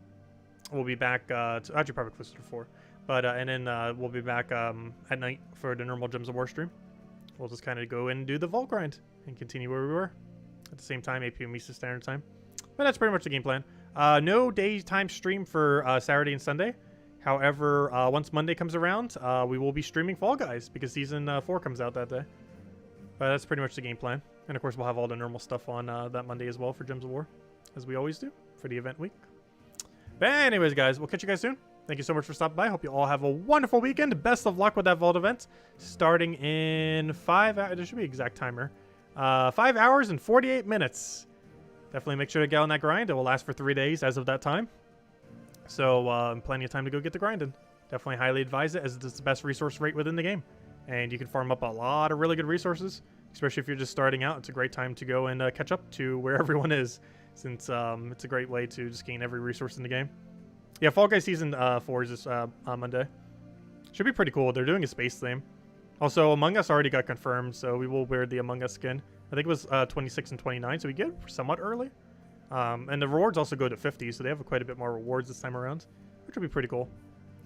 we'll be back. Actually, probably closer to 4. But and then we'll be back at night for the normal Gems of War stream. We'll just kind of go and do the Vault grind and continue where we were at the same time, 8 p.m. Eastern Standard Time. But that's pretty much the game plan. No daytime stream for Saturday and Sunday. However, once Monday comes around, we will be streaming Fall Guys because Season 4 comes out that day. But that's pretty much the game plan. And of course, we'll have all the normal stuff on that Monday as well for Gems of War, as we always do for the event week. But anyways, guys, we'll catch you guys soon. Thank you so much for stopping by. Hope you all have a wonderful weekend. Best of luck with that Vault event. Starting in 5 hours. There should be an exact timer. 5 hours and 48 minutes. Definitely make sure to get on that grind. It will last for 3 days as of that time. So plenty of time to go get the grinding. Definitely highly advise it, as it's the best resource rate within the game. And you can farm up a lot of really good resources. Especially if you're just starting out. It's a great time to go and catch up to where everyone is. Since it's a great way to just gain every resource in the game. Yeah, Fall Guys Season 4 is this Monday. Should be pretty cool. They're doing a space theme. Also, Among Us already got confirmed, so we will wear the Among Us skin. I think it was 26 and 29, so we get somewhat early. And the rewards also go to 50, so they have quite a bit more rewards this time around, which will be pretty cool.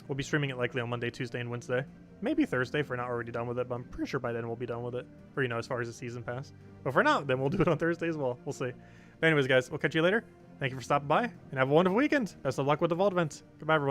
We'll be streaming it likely on Monday, Tuesday, and Wednesday. Maybe Thursday if we're not already done with it, but I'm pretty sure by then we'll be done with it. Or, you know, as far as the season pass. But if we're not, then we'll do it on Thursday as well. We'll see. But anyways, guys, we'll catch you later. Thank you for stopping by, and have a wonderful weekend. Best of luck with the Vault event. Goodbye, everyone.